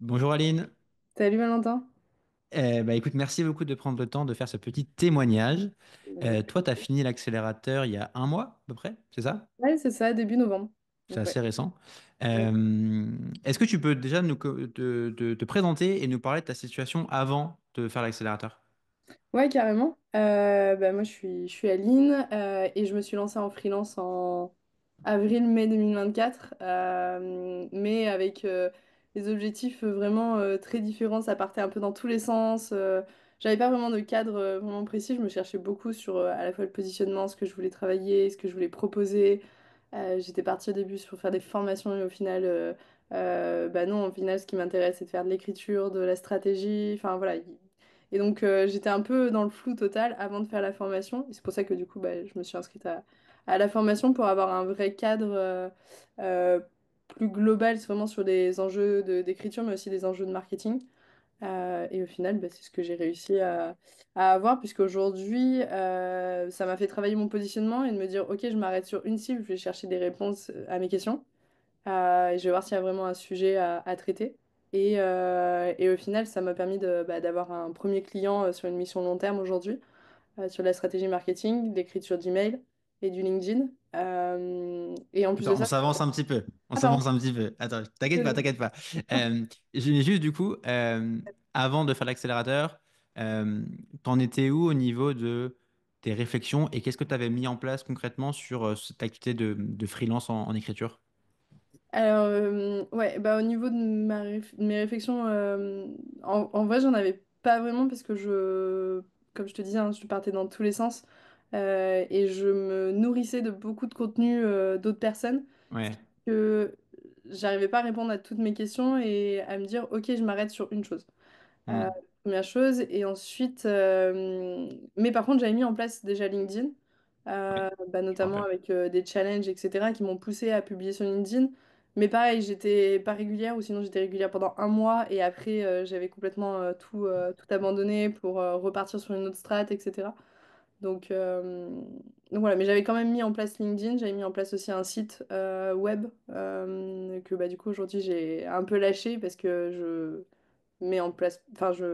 Bonjour Aline. Salut Valentin. Écoute, merci beaucoup de prendre le temps de faire ce petit témoignage. Avec Toi, tu as plaisir. fini l'accélérateur il y a un mois à peu près, c'est ça? Ouais, c'est ça, début novembre. C'est Donc ouais. assez récent. Ouais, Est-ce que tu peux déjà te présenter et nous parler de ta situation avant de faire l'accélérateur? ouais, carrément. Moi, je suis Aline et je me suis lancée en freelance en avril-mai 2024, mais avec des objectifs vraiment très différents. Ça partait un peu dans tous les sens. J'avais pas vraiment de cadre vraiment précis. Je me cherchais beaucoup sur à la fois le positionnement, ce que je voulais travailler, ce que je voulais proposer. J'étais partie au début sur faire des formations et au final, non, au final, ce qui m'intéresse, c'est de faire de l'écriture, de la stratégie. Enfin, voilà. Et donc, j'étais un peu dans le flou total avant de faire la formation. Et c'est pour ça que du coup, je me suis inscrite à la formation pour avoir un vrai cadre euh, plus global, c'est vraiment sur des enjeux d'écriture, mais aussi des enjeux de marketing. Et au final, c'est ce que j'ai réussi à avoir, puisqu'aujourd'hui, ça m'a fait travailler mon positionnement et de me dire, OK, je m'arrête sur une cible, je vais chercher des réponses à mes questions. Et je vais voir s'il y a vraiment un sujet à traiter. Et au final, ça m'a permis d'avoir un premier client sur une mission long terme aujourd'hui, sur la stratégie marketing, l'écriture d'email et du LinkedIn. Et en plus de Attends, on ça, s'avance un petit peu. On ah pardon, s'avance un petit peu. Attends, t'inquiète pas, désolée. t'inquiète pas. J'ai juste du coup, avant de faire l'accélérateur, t'en étais où au niveau de tes réflexions et qu'est-ce que tu avais mis en place concrètement sur cette activité de freelance en écriture? Alors, ouais, au niveau de mes réflexions, en vrai, j'en avais pas vraiment parce que comme je te disais, hein, je partais dans tous les sens et je me nourrissais de beaucoup de contenu d'autres personnes Ouais. que j'arrivais pas à répondre à toutes mes questions et à me dire, ok, je m'arrête sur une chose. Euh, Hmm. Première chose. Et ensuite, mais par contre, j'avais mis en place déjà LinkedIn, Ouais, je me notamment rappelle. avec des challenges, etc., qui m'ont poussé à publier sur LinkedIn. Mais pareil, j'étais pas régulière, ou sinon j'étais régulière pendant un mois, et après, j'avais complètement tout abandonné pour repartir sur une autre strate, etc. Donc, euh, donc voilà, mais j'avais quand même mis en place LinkedIn, j'avais mis en place aussi un site web que du coup aujourd'hui j'ai un peu lâché parce que mets en place, enfin, je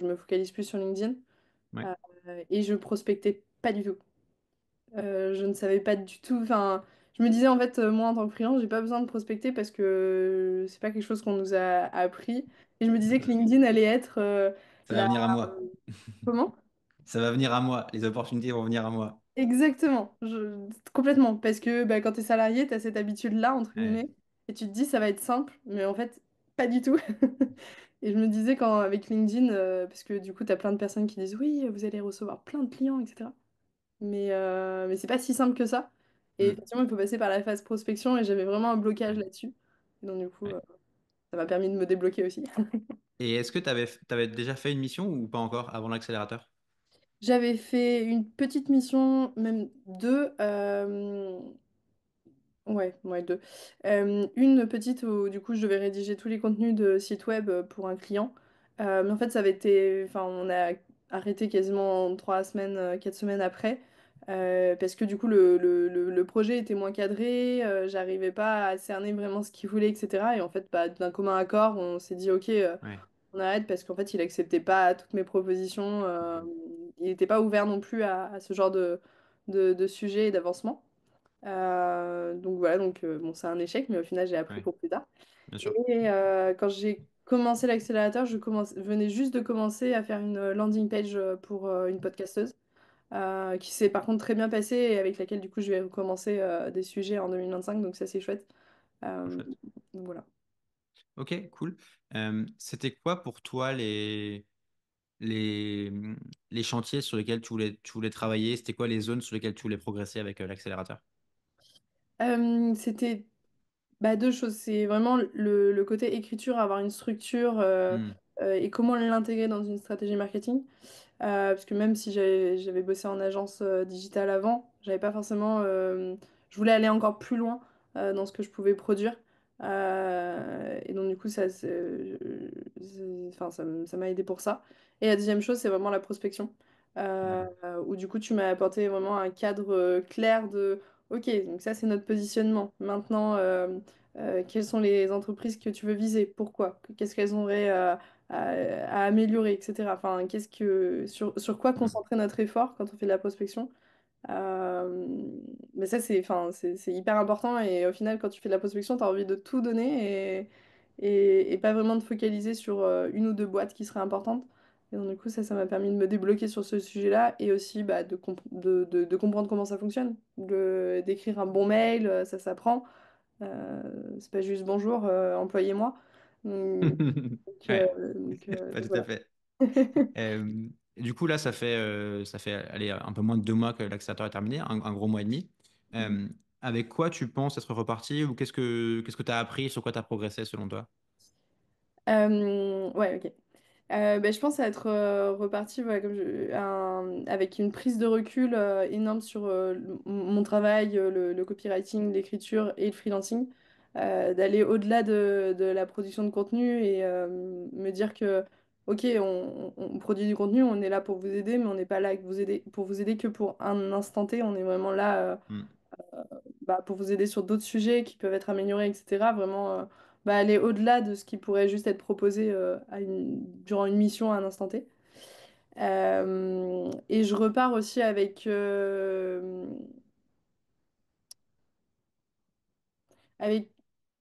me focalise plus sur LinkedIn Ouais. et je prospectais pas du tout. Je ne savais pas du tout, enfin, je me disais en fait, moi en tant que freelance, j'ai pas besoin de prospecter parce que c'est pas quelque chose qu'on nous a appris. Et je me disais que LinkedIn allait être Ça va la. venir à moi. Comment? Ça va venir à moi. Les opportunités vont venir à moi. Exactement, complètement. Parce que quand tu es salarié, tu as cette habitude-là, entre Ouais. guillemets, et tu te dis ça va être simple, mais en fait, pas du tout. Et je me disais quand avec LinkedIn, parce que du coup, tu as plein de personnes qui disent oui, vous allez recevoir plein de clients, etc. Mais c'est pas si simple que ça. Et Hmm. effectivement, il faut passer par la phase prospection et j'avais vraiment un blocage Ouais. là-dessus. Et donc, du coup, Ouais. ça m'a permis de me débloquer aussi. Et est-ce que t'avais déjà fait une mission ou pas encore avant l'accélérateur? J'avais fait une petite mission, même deux. Ouais, deux. Une petite où du coup je devais rédiger tous les contenus de site web pour un client. Mais en fait ça avait été. Enfin, on a arrêté quasiment 3 semaines, 4 semaines après. Parce que du coup le projet était moins cadré, j'arrivais pas à cerner vraiment ce qu'il voulait, etc. Et en fait, d'un commun accord, on s'est dit ok, Ouais. on arrête parce qu'en fait il acceptait pas toutes mes propositions. Mhm. Il n'était pas ouvert non plus à ce genre de sujet et d'avancement. Donc voilà, bon, c'est un échec, mais au final, j'ai appris Ouais. pour plus tard. Bien sûr. Et quand j'ai commencé l'accélérateur, je venais juste de commencer à faire une landing page pour une podcasteuse, qui s'est par contre très bien passée et avec laquelle du coup je vais recommencer des sujets en 2025, donc ça c'est chouette. Trop Euh, chouette. donc voilà. Ok, cool. C'était quoi pour toi les, les chantiers sur lesquels tu voulais travailler? C'était quoi les zones sur lesquelles tu voulais progresser avec l'accélérateur? C'était deux choses. C'est vraiment le côté écriture, avoir une structure Hmm. et comment l'intégrer dans une stratégie marketing. Parce que même si j'avais bossé en agence digitale avant, j'avais pas forcément. Je voulais aller encore plus loin dans ce que je pouvais produire. Et donc, du coup, enfin, ça m'a aidé pour ça. Et la deuxième chose, c'est vraiment la prospection. Hmm. Où du coup, tu m'as apporté vraiment un cadre clair de OK, donc ça, c'est notre positionnement. Maintenant, quelles sont les entreprises que tu veux viser, pourquoi, qu'est-ce qu'elles auraient à améliorer, etc. Enfin, sur quoi Mm. concentrer notre effort quand on fait de la prospection. Mais ça, c'est hyper important et au final, quand tu fais de la prospection, tu as envie de tout donner et pas vraiment de focaliser sur une ou deux boîtes qui seraient importantes. Et donc, du coup, ça m'a permis de me débloquer sur ce sujet-là et aussi bah, de comprendre comment ça fonctionne. D'écrire un bon mail, ça s'apprend. C'est pas juste bonjour, employez-moi. Hum, Ouais, pas donc tout à voilà. fait. Du coup, là, ça fait aller un peu moins de 2 mois que l'accélérateur est terminé, un gros mois et demi. Euh, Avec quoi tu penses être reparti ou qu'est-ce que tu as appris, sur quoi tu as progressé selon toi? Ouais, ok. Ben, je pense à être repartie voilà, avec une prise de recul énorme sur mon travail, le copywriting, l'écriture et le freelancing. D'aller au-delà de la production de contenu et me dire que, ok, on produit du contenu, on est là pour vous aider, mais on n'est pas là pour vous aider que pour un instant T. On est vraiment là Hmm. bah, pour vous aider sur d'autres sujets qui peuvent être améliorés, etc. Vraiment bah, aller au-delà de ce qui pourrait juste être proposé durant une mission à un instant T. Et je repars aussi avec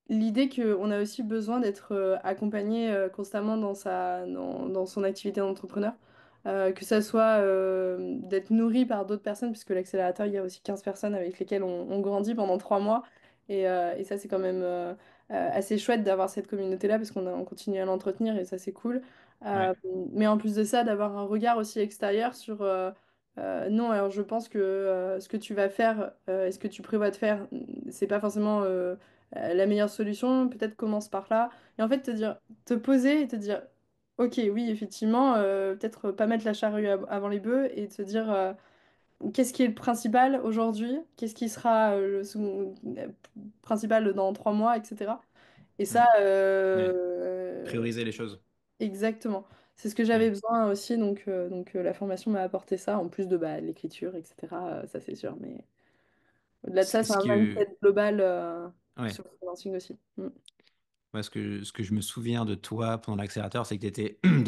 l'idée qu'on a aussi besoin d'être accompagné constamment dans son activité d'entrepreneur. Que ça soit d'être nourri par d'autres personnes, puisque l'accélérateur, il y a aussi 15 personnes avec lesquelles on grandit pendant 3 mois. Et ça, c'est quand même assez chouette d'avoir cette communauté-là, parce on continue à l'entretenir et ça, c'est cool. Euh, Ouais. mais en plus de ça, d'avoir un regard aussi extérieur sur non, alors je pense que ce que tu vas faire et ce que tu prévois de faire, c'est pas forcément la meilleure solution, peut-être commence par là. Et en fait, te poser et te dire, ok, oui, effectivement, peut-être pas mettre la charrue avant les bœufs et te dire, qu'est-ce qui est le principal aujourd'hui, qu'est-ce qui sera principal dans 3 mois, etc. Et ça, Hmm. Ouais. Prioriser les choses. exactement. C'est ce que j'avais Ouais. besoin aussi, donc la formation m'a apporté ça, en plus de bah, l'écriture, etc. Ça, c'est sûr. Mais au-delà de ça, c'est Ce un que, mindset global ouais. sur le freelancing aussi. Mm. Moi, ce que je me souviens de toi pendant l'accélérateur, c'est que tu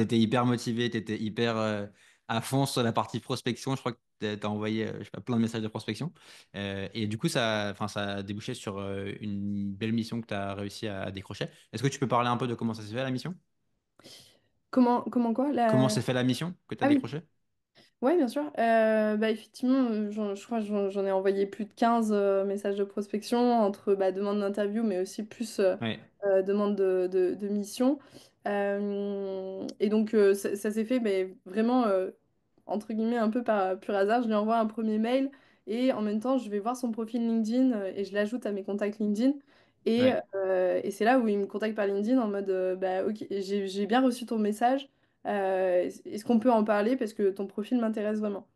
étais, hyper motivé, tu étais hyper à fond sur la partie prospection. Je crois que tu as envoyé je sais pas, plein de messages de prospection. Et du coup, enfin, ça a débouché sur une belle mission que tu as réussi à décrocher. Est-ce que tu peux parler un peu de comment ça s'est fait la mission? Comment quoi? Comment s'est fait la mission que tu as Ah oui. décrochée? Ouais, bien sûr. Bah, effectivement, je crois que j'en ai envoyé plus de 15 messages de prospection entre bah, demande d'interview, mais aussi plus Ouais, demande de mission. Et donc, ça s'est fait mais vraiment, entre guillemets, un peu par pur hasard. Je lui envoie un premier mail et en même temps, je vais voir son profil LinkedIn et je l'ajoute à mes contacts LinkedIn. ouais, Et c'est là où il me contacte par LinkedIn en mode bah, ok, j'ai bien reçu ton message. Est-ce qu'on peut en parler parce que ton profil m'intéresse vraiment?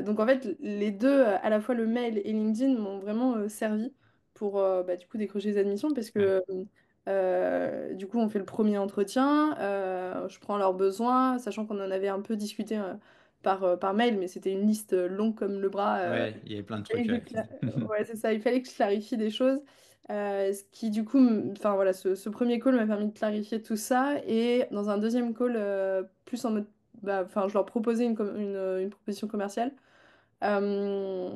Donc en fait, les deux, à la fois le mail et LinkedIn, m'ont vraiment servi pour bah, du coup décrocher les admissions parce ouais, que du coup on fait le premier entretien, je prends leurs besoins, sachant qu'on en avait un peu discuté par mail, mais c'était une liste longue comme le bras. ouais, il y avait plein de Fallait trucs. que Ouais. ouais, c'est ça, il fallait que je clarifie des choses. Ce qui, du coup, enfin voilà, ce premier call m'a permis de clarifier tout ça. Et dans un deuxième call, plus en mode, bah, enfin, je leur proposais une proposition commerciale. Euh,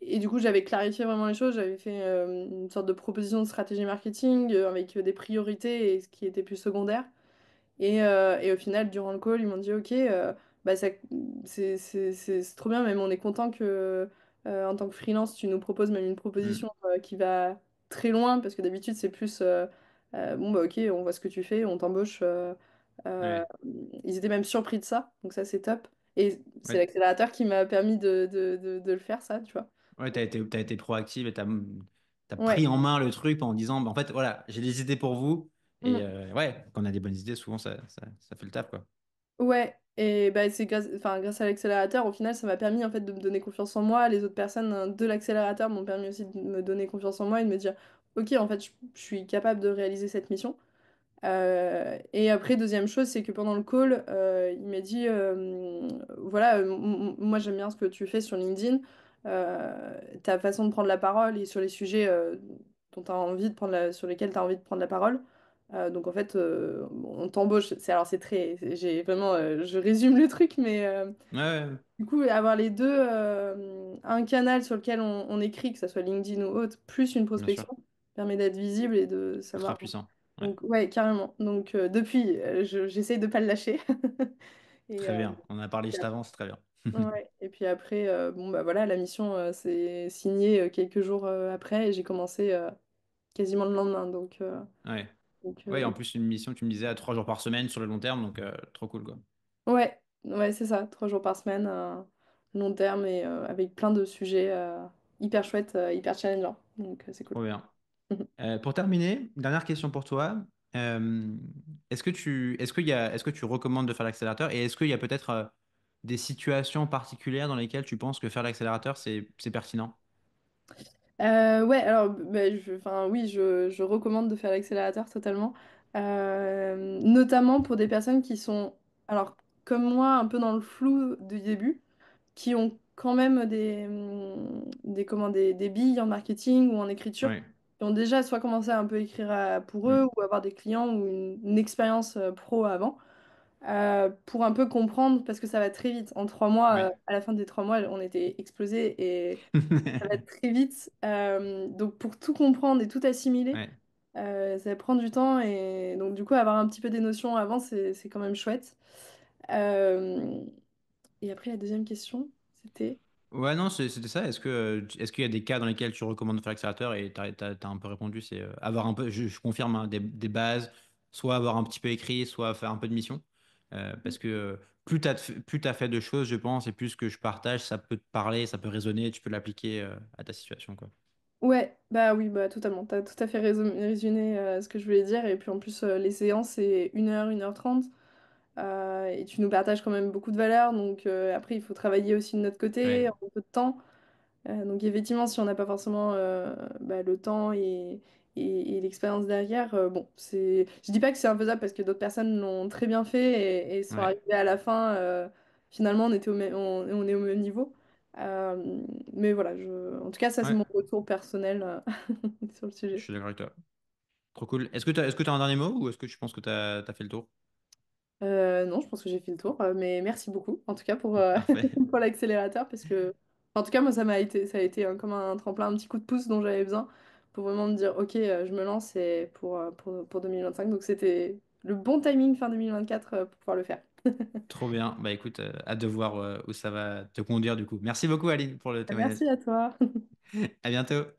et du coup, j'avais clarifié vraiment les choses. J'avais fait une sorte de proposition de stratégie marketing avec des priorités et ce qui était plus secondaire. Et au final, durant le call, ils m'ont dit, OK, bah c'est trop bien, même on est content que, en tant que freelance, tu nous proposes même une proposition Hmm. qui va très loin, parce que d'habitude, c'est plus, bon, bah OK, on voit ce que tu fais, on t'embauche. Euh, Ouais, Ils étaient même surpris de ça, donc ça, c'est top. Et c'est ouais, l'accélérateur qui m'a permis de le faire, ça, tu vois. ouais, t'as été proactive et t'as Ouais. pris en main le truc en disant, bah, en fait, voilà, j'ai des idées pour vous. Et Mm. ouais, quand on a des bonnes idées, souvent, ça fait le taf, quoi. Ouais, et bah, grâce à l'accélérateur, au final, ça m'a permis en fait de me donner confiance en moi. Les autres personnes de l'accélérateur m'ont permis aussi de me donner confiance en moi et de me dire, ok, en fait, je suis capable de réaliser cette mission. Et après, deuxième chose, c'est que pendant le call, il m'a dit, voilà, moi j'aime bien ce que tu fais sur LinkedIn, ta façon de prendre la parole et sur les sujets dont tu as envie de prendre sur lesquels tu as envie de prendre la parole. Donc en fait, on t'embauche. Alors c'est très, j'ai vraiment, je résume le truc, mais Ouais, ouais, du coup, avoir les deux, un canal sur lequel on écrit, que ce soit LinkedIn ou autre, plus une bien sûr. prospection, permet d'être visible et de Ultra savoir. puissant. Ouais. Donc ouais, carrément. Donc depuis, j'essaye de pas le lâcher. Et, Très bien. On en a parlé juste avant, c'est très bien. ouais. Et puis après, bon bah voilà, la mission s'est signée quelques jours après et j'ai commencé quasiment le lendemain. Ouais. Donc, Ouais, et en plus, une mission, tu me disais, à 3 jours par semaine sur le long terme, donc trop cool, quoi. ouais, ouais, c'est ça, 3 jours par semaine, long terme et avec plein de sujets hyper chouettes, hyper challengeants. Donc c'est cool. Trop bien. Pour terminer, dernière question pour toi. Euh, est-ce que tu recommandes de faire l'accélérateur et est-ce qu'il y a peut-être des situations particulières dans lesquelles tu penses que faire l'accélérateur, c'est pertinent? Ouais, alors, bah, enfin, oui, je recommande de faire l'accélérateur totalement. Notamment pour des personnes qui sont, alors, comme moi, un peu dans le flou du début, qui ont quand même des billes en marketing ou en écriture, Oui. qui ont déjà soit commencé à un peu écrire pour eux Mm. ou avoir des clients ou une expérience pro avant, pour un peu comprendre, parce que ça va très vite. En 3 mois, Oui. à la fin des 3 mois, on était explosés et ça va très vite. Donc pour tout comprendre et tout assimiler, Ouais. ça va prendre du temps et donc du coup avoir un petit peu des notions avant, c'est quand même chouette. Euh, et après la deuxième question, c'était... Ouais, non, c'était ça. Est-ce qu'il y a des cas dans lesquels tu recommandes de faire l'accélérateur et t'as un peu répondu, c'est avoir un peu, je confirme, hein, des bases, soit avoir un petit peu écrit, soit faire un peu de mission. Parce que plus t'as fait de choses, je pense, et plus que je partage, ça peut te parler, ça peut résonner, tu peux l'appliquer à ta situation, quoi. Ouais, bah oui, bah totalement. T'as tout à fait résumé ce que je voulais dire. Et puis en plus, les séances, c'est 1 heure, 1 h 30. Et tu nous partages quand même beaucoup de valeurs. Donc après, il faut travailler aussi de notre côté, Ouais, en peu de temps. Donc effectivement, si on n'a pas forcément bah, le temps et l'expérience derrière, bon, je dis pas que c'est infaisable parce que d'autres personnes l'ont très bien fait et sont ouais, arrivées à la fin. Finalement, on était on est au même niveau. Mais voilà, en tout cas, ça c'est ouais, mon retour personnel sur le je sujet. suis d'accord avec toi. Trop cool. Est-ce que t'as un dernier mot ou est-ce que tu penses que t'as fait le tour? Non, je pense que j'ai fait le tour, mais merci beaucoup en tout cas pour, Parfait. pour l'accélérateur parce que, en tout cas, moi ça a été comme un tremplin, un petit coup de pouce dont j'avais besoin pour vraiment me dire, ok, je me lance et pour 2025. Donc c'était le bon timing fin 2024 pour pouvoir le faire. Trop bien. Bah écoute, hâte de voir où ça va te conduire du coup. Merci beaucoup, Aline, pour le témoignage. Merci à toi. À bientôt.